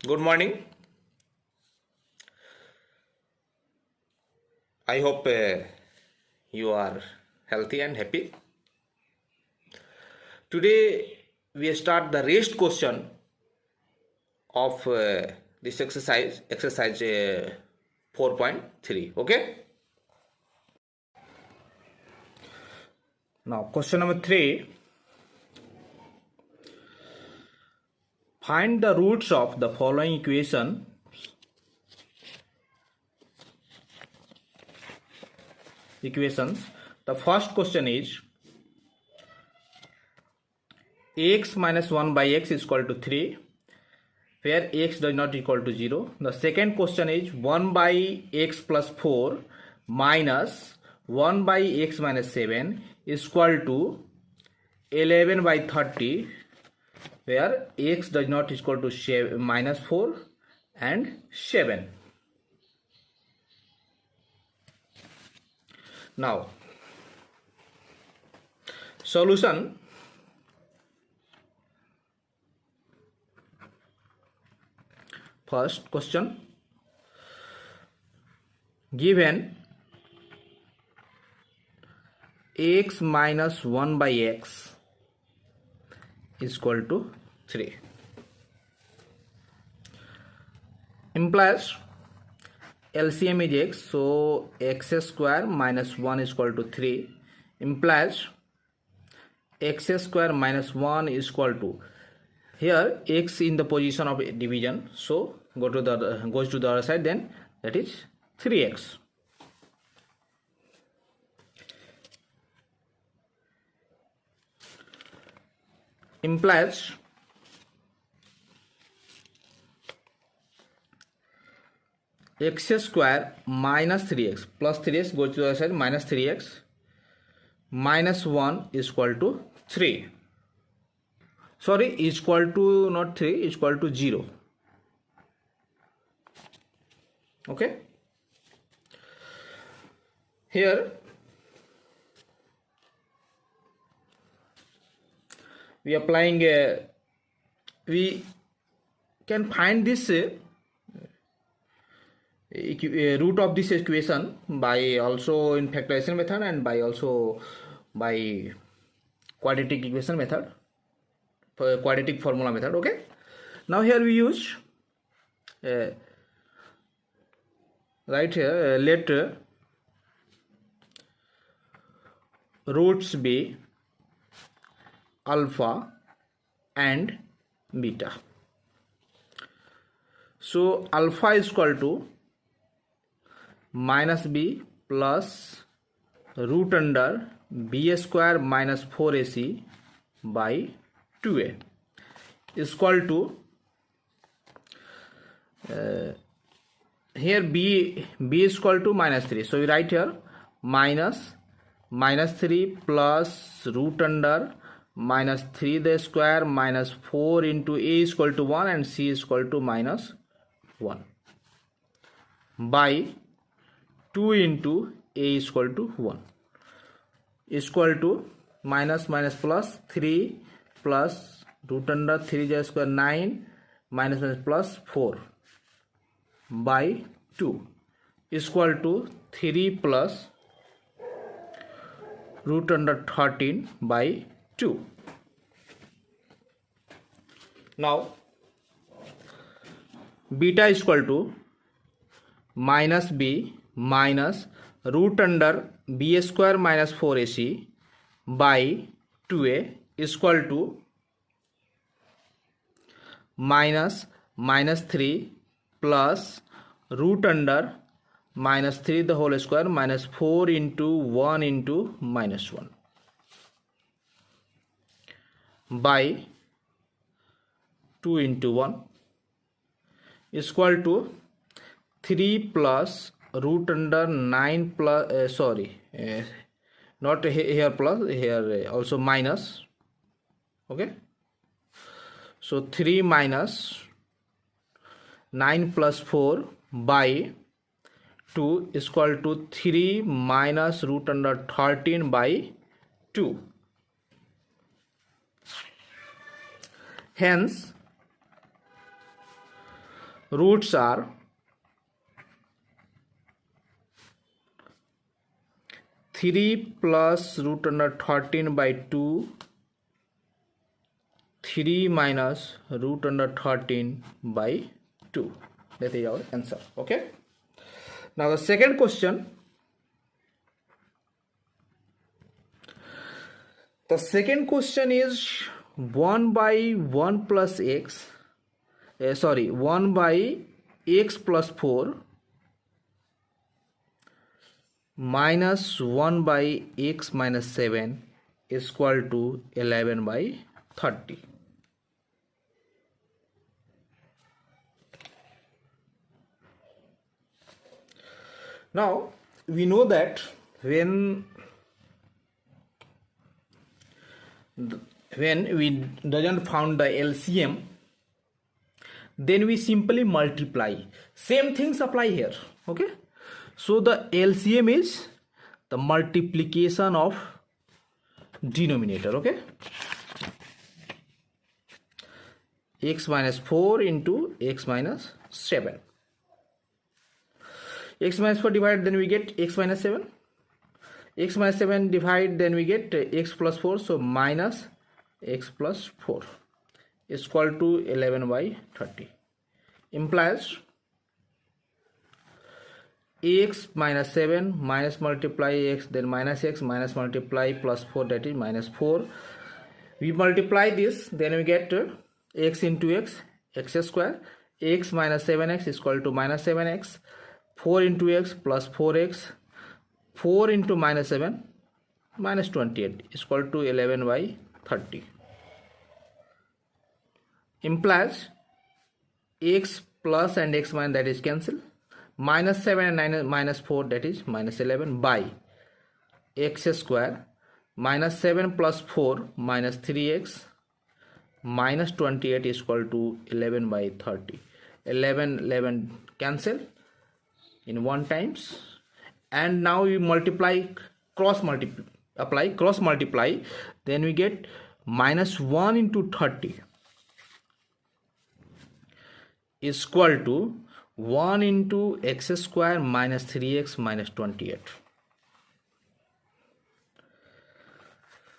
Good morning. I hope you are healthy and happy. Today we start the rest question of this exercise 4.3. Okay. Now question number 3. Find the roots of the following equations. The first question is x minus 1 by x is equal to 3, where x does not equal to 0. The second question is 1 by x plus 4 minus 1 by x minus 7 is equal to 11 by 30, where x does not equal to minus 4 and 7. Now, solution. First question, given x minus 1 by x is equal to 3, implies LCM is x, so x square minus 1 is equal to 3, implies x square minus 1 is equal to, here x in the position of division, so goes to the other side, then that is 3x. Implies x square minus 3x plus 3x goes to the other side, minus 3x minus 1 is equal to 3. Sorry, is equal to not 3, is equal to 0. Okay. Here we applying we can find this root of this equation by also in factorization method and by also by quadratic equation method, quadratic formula method. Okay. Now here we use right here let roots be alpha and beta. So alpha is equal to minus b plus root under b square minus 4ac by 2a is equal to here b is equal to minus 3, so we write here minus 3 plus root under minus 3 the square minus 4 into a is equal to 1 and c is equal to minus 1 by 2 into a is equal to 1 is equal to minus plus 3 plus root under 3 the square 9 minus plus 4 by 2 is equal to 3 plus root under 13 by 2. Now beta is equal to minus b minus root under b square minus 4ac by 2a is equal to minus 3 plus root under minus 3 the whole square minus 4 into 1 into minus 1 by 2 into 1 is equal to 3 plus root under 9 plus not here plus, here also minus. Okay, so 3 minus 9 plus 4 by 2 is equal to 3 minus root under 13 by 2. Hence roots are 3 plus root under 13 by 2, 3 minus root under 13 by 2. That is our answer. Okay. Now the second question. The second question is 1 by 1 plus x. 1 by x plus 4 minus 1 by x minus 7 is equal to 11 by 30. Now we know that when we doesn't found the LCM, then we simply multiply. Same things apply here. Okay, so the LCM is the multiplication of denominator. Okay, x minus 4 into x minus 7. X minus 4 divided, then we get x minus 7. X minus 7 divide, then we get x plus 4. So minus x plus 4 is equal to 11 by 30. Implies x minus 7 minus multiply x, then minus x minus multiply plus 4, that is minus 4. We multiply this, then we get x into x, x square. X minus 7x is equal to minus 7x. 4 into x plus 4x. 4 into minus 7 minus 28 is equal to 11 by 30. Implies x plus and x minus, that is cancel. Minus 7 and minus 4, that is minus 11 by x square. Minus 7 plus 4 minus 3x minus 28 is equal to 11 by 30. 11 cancel in one times. And now we multiply, cross multiply, then we get minus 1 into 30 is equal to 1 into x square minus 3x minus 28.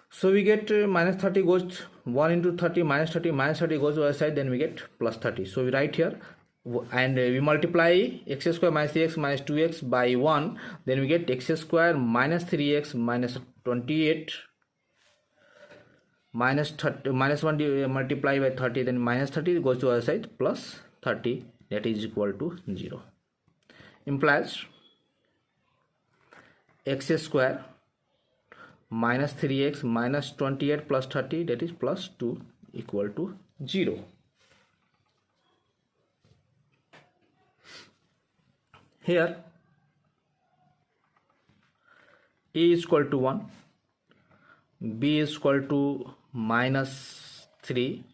So we get minus 30 goes 1 into 30 minus 30 goes to the other side, then we get plus 30. So we write here, and we multiply x square minus 3x minus 2x by 1, then we get x square minus 3x minus 28 minus 30 minus 1 multiply by 30, then minus 30 goes to the other side, plus 30, that is equal to 0. Implies x square minus 3x minus 28 plus 30, that is plus 2, equal to 0. Here a is equal to 1, b is equal to minus 3,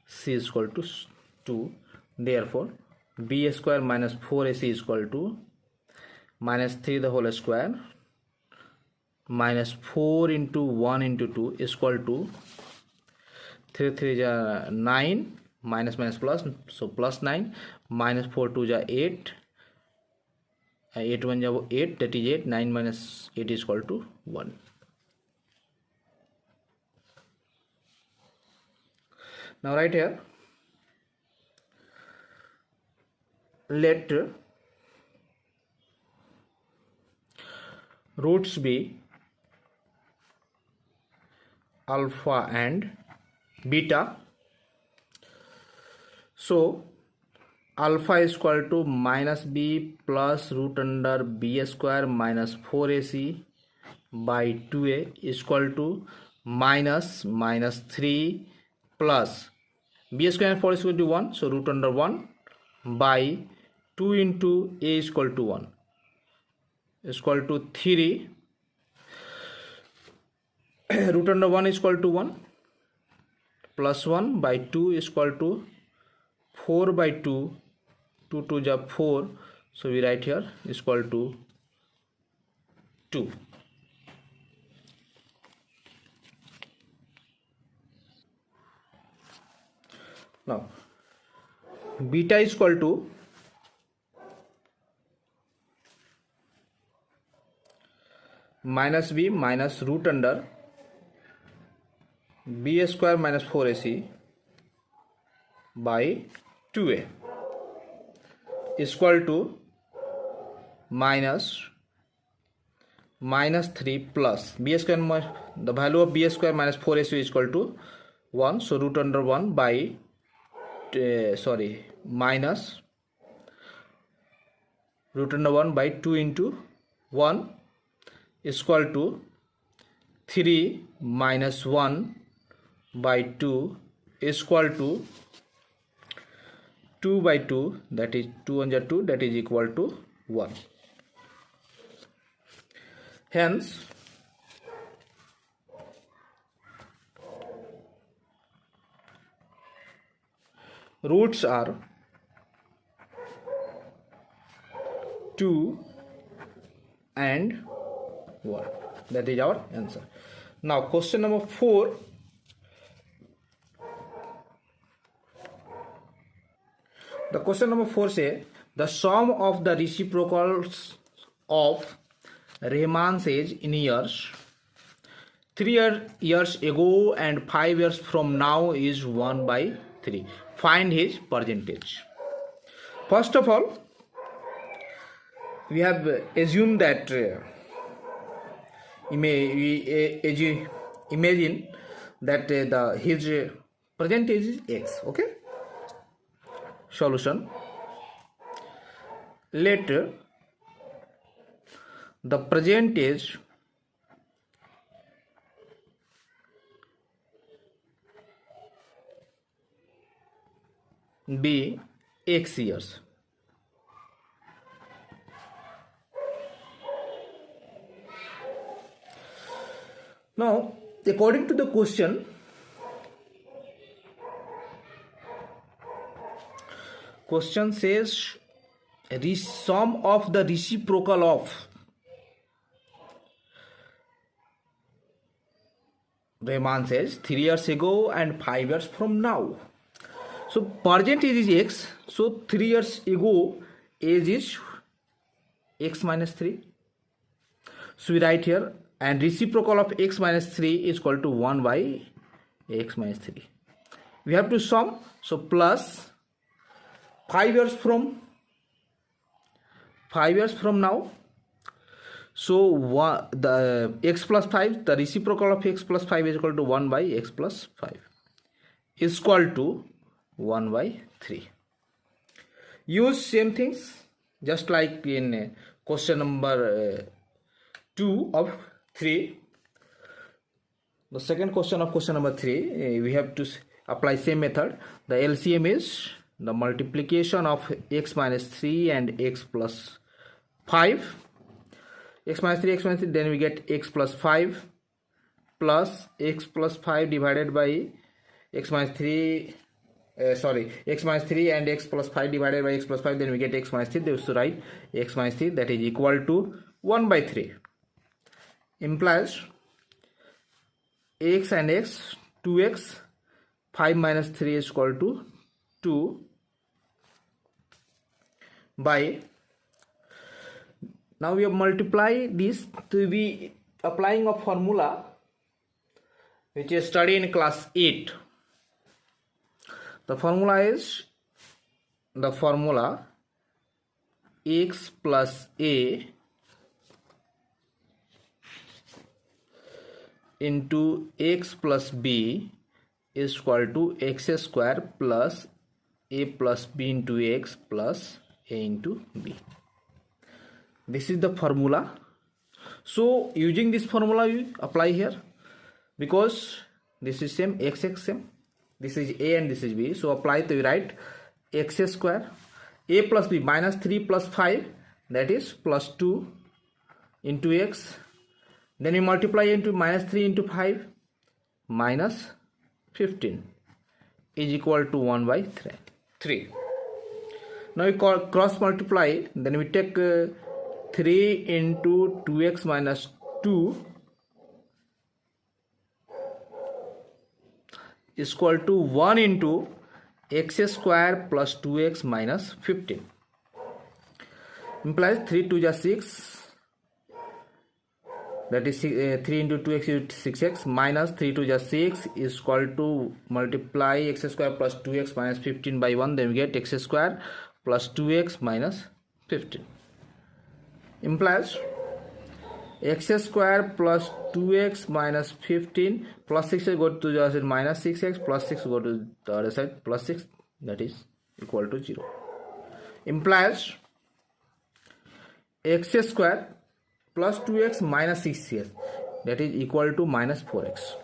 c is equal to 2. Therefore b square minus 4ac is equal to minus 3 the whole square minus 4 into 1 into 2 is equal to 3 3 is 9, minus minus plus, so plus 9, minus 4 2 is 8, 8 1 is 8, that is 8, 9 minus 8 is equal to 1. Now right here, let roots be alpha and beta. So alpha is equal to minus b plus root under b square minus 4ac by 2a is equal to minus 3 plus b square and 4 is equal to 1, so root under 1 by 2 into a is equal to 1 is equal to 3. Root under 1 is equal to 1 plus 1 by 2 is equal to 4 by 2, 2 2 is 4, so we write here is equal to 2. Now beta is equal to minus b minus root under b square minus 4ac by 2a is equal to minus 3 plus b square, the value of b square minus 4ac is equal to 1, so root under 1 by minus root under 1 by 2 into 1 is equal to 3 minus 1 by 2 is equal to 2 by 2, that is 2 under 2, that is equal to 1. Hence, roots are 2 and 1. That is our answer. Now, question number 4. The question number 4 says the sum of the reciprocals of Rahman's age in years 3 years ago and 5 years from now is 1 by 3. Find his percentage. First of all, we have assumed that imagine that his percentage is x. Okay. Solution. Let the percentage be x years. Now, according to the question, says the sum of the reciprocal of Rahman says 3 years ago and 5 years from now. So percentage is x. So 3 years ago age is x minus 3. So we write here, and reciprocal of x minus 3 is equal to 1 by x minus 3. We have to sum. So plus 5 years from now. So the x plus 5, the reciprocal of x plus 5 is equal to 1 by x plus 5 is equal to 1 by 3. Use same things just like in question number 2 of 3. The second question of question number 3, we have to apply same method. The LCM is the multiplication of x minus 3 and x plus 5. X minus 3, then we get x plus 5 plus x plus 5 divided by x minus 3, x minus 3 and x plus 5 divided by x plus 5, then we get x minus 3. They used to write x minus 3, that is equal to 1 by 3. Implies x and x, 2x, 5 minus 3 is equal to 2 by. Now we have multiplied this to be applying a formula which is studied in class 8. The formula is x plus a into x plus b is equal to x square plus a plus b into x plus a into b. This is the formula. So using this formula you apply here, because this is same, x same, this is a and this is b. So apply to write x square a plus b minus 3 plus 5, that is plus 2 into x. Then we multiply into minus 3 into 5 minus 15 is equal to 1 by 3. Now we cross multiply, then we take 3 into 2x minus 2 is equal to 1 into x square plus 2x minus 15. Implies 3 2 is 6, that is 3 into 2x is 6x minus 3 to just 6 is equal to multiply x square plus 2x minus 15 by 1, then we get x square plus 2x minus 15 implies x square plus 2x minus 15 plus 6 go to the other side minus 6x plus 6 go to the other side plus 6, that is equal to 0 implies x square plus 2x minus 6x, that is equal to minus 4x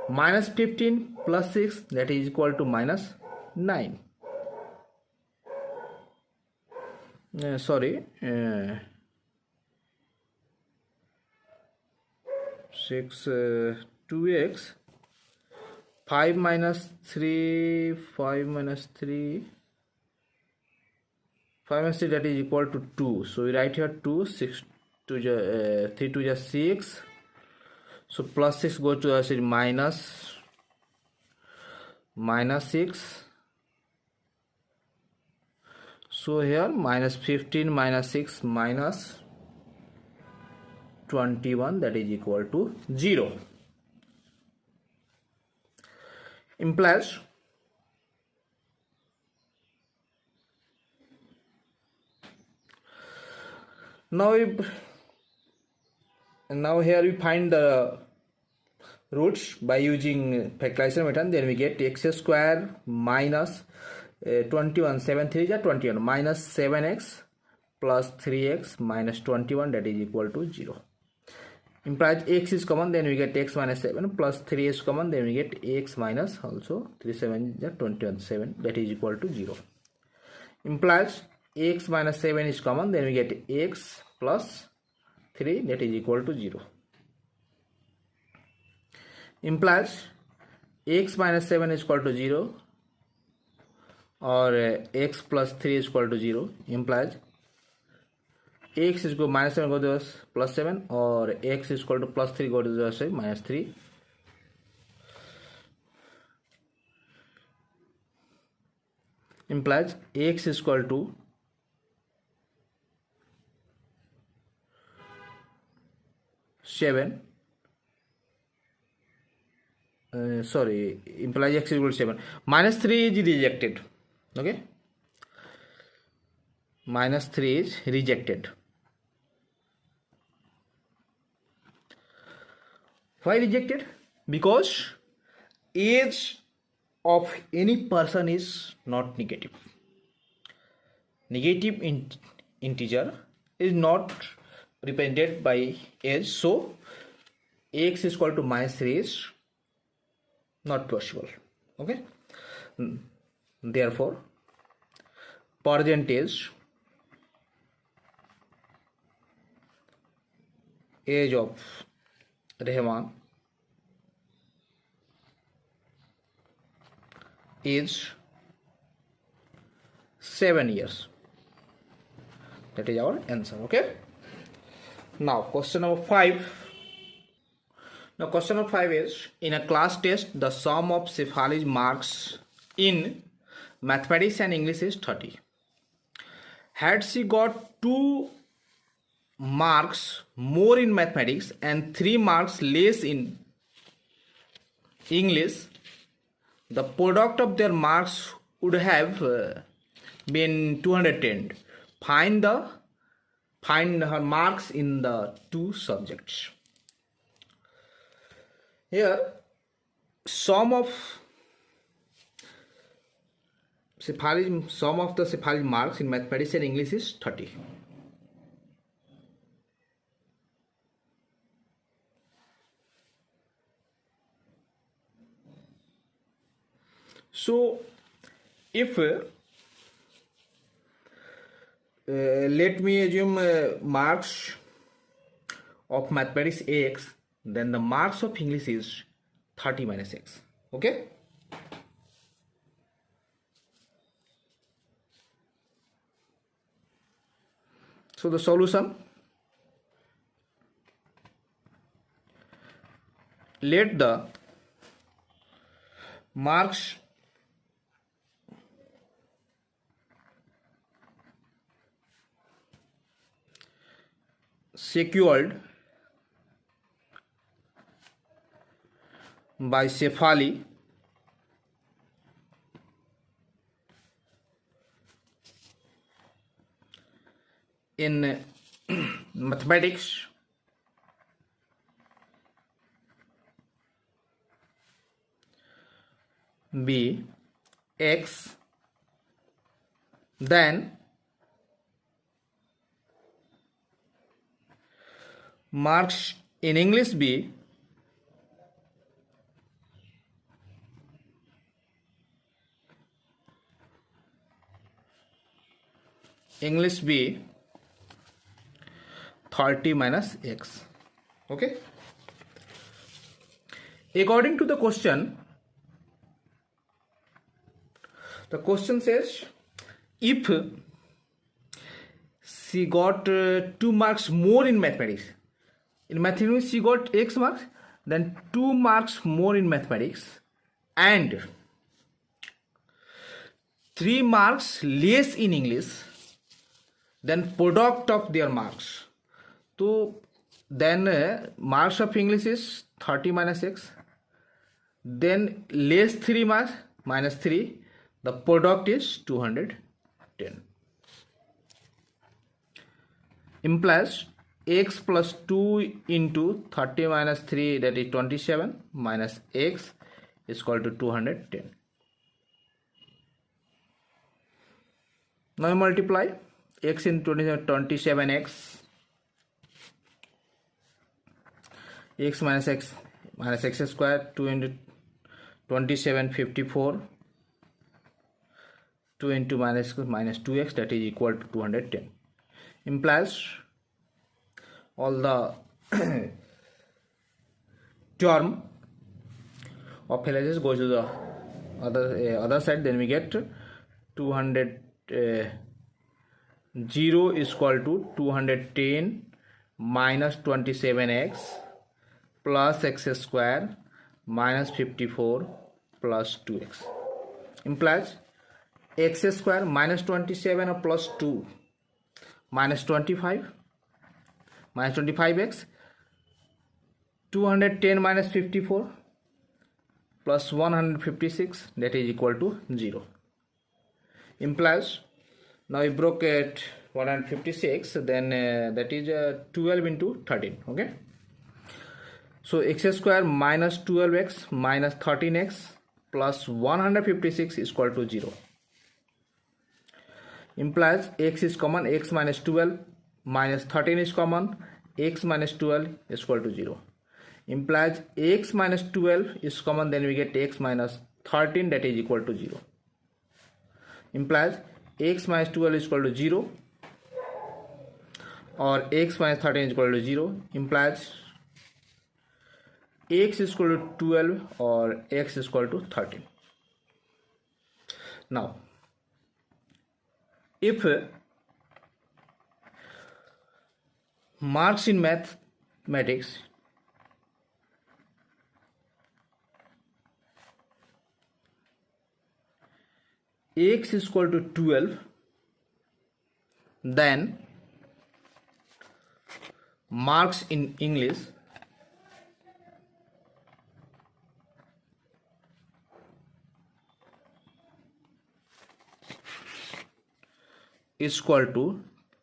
minus 15 plus 6, that is equal to minus 9. 2x 5 minus 3 that is equal to 2, so we write here 2 6 to 3 to just 6, so plus 6 go to us minus 6, so here minus 15 minus 6 minus 21, that is equal to 0 implies now here we find the roots by using factorization method, then we get x square minus 21 7 3 is 21 minus 7x plus 3x minus 21, that is equal to 0 implies x is common, then we get x minus 7 plus 3 is common, then we get x minus also 3 7 is 21 7, that is equal to 0 implies x minus 7 is common, then we get x plus 3, that is equal to 0 implies x minus 7 is equal to 0 or x plus 3 is equal to 0 implies x is equal to minus 7 go to plus 7 or x is equal to plus 3 go to the minus 3 implies x is equal to implies x is equal to 7 minus 3 is rejected, okay, minus 3 is rejected. Why rejected? Because age of any person is not negative. Negative integer is not represented by age, so x is equal to minus 3 is not possible, okay. Therefore percentage age of Rahman is 7 years, that is our answer, okay. Now question number 5. Now question number 5 is, in a class test the sum of Shefali's marks in mathematics and English is 30. Had she got 2 marks more in mathematics and 3 marks less in English, the product of their marks would have been 210. Find her marks in the 2 subjects. Here sum of the Shefali marks in mathematics and English is 30. So if let me assume marks of mathematics x, then the marks of English is 30 minus x, okay. So the solution, let the marks secured by Shefali in mathematics. B X, then marks in English B English B 30 minus X. Okay, according to the question says if she got 2 marks more in mathematics, she got X marks, then 2 marks more in mathematics and 3 marks less in English, then product of their marks. So then marks of English is 30 minus X, then less 3 marks minus 3, the product is 210. Implies X plus 2 into 30 minus 3, that is 27, minus X is equal to 210. Now multiply X into 27x, x minus x square, 2 into 27, 54, 2 into minus 2x, that is equal to 210. Implies all the term of LHS goes to the other side, then we get 200 0 is equal to 210 minus 27x plus x square minus 54 plus 2x. Implies x square minus 27 or plus 2 minus 25 minus 25x, 210 minus 54 plus 156, that is equal to 0. Implies now we broke at 156, then that is 12 into 13. Okay, so x square minus 12x minus 13x plus 156 is equal to 0. Implies x is common, x minus 12 minus 13 is common, x minus 12 is equal to 0. Implies x minus 12 is common, then we get x minus 13, that is equal to 0. Implies x minus 12 is equal to 0 or x minus 13 is equal to 0. Implies x is equal to 12 or x is equal to 13. Now if marks in mathematics x is equal to 12, then marks in English is equal to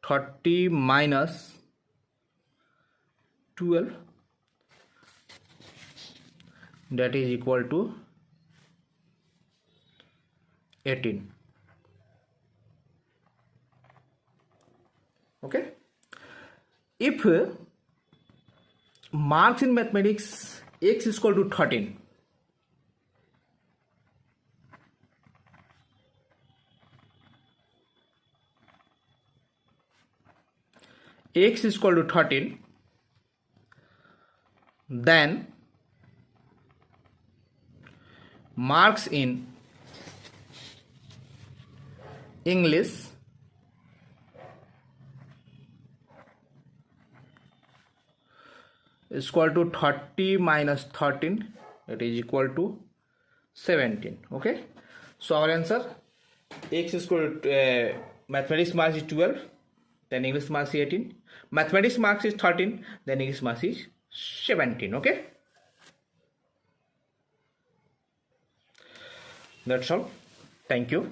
30 minus 12, that is equal to 18. Okay, if marks in mathematics x is equal to 13, x is equal to 13, then marks in English is equal to 30 minus 13, it is equal to 17. Okay, so our answer x is equal to mathematics marks is 12, then English marks is 18, mathematics marks is 13, then English marks is 17. Okay. That's all. Thank you.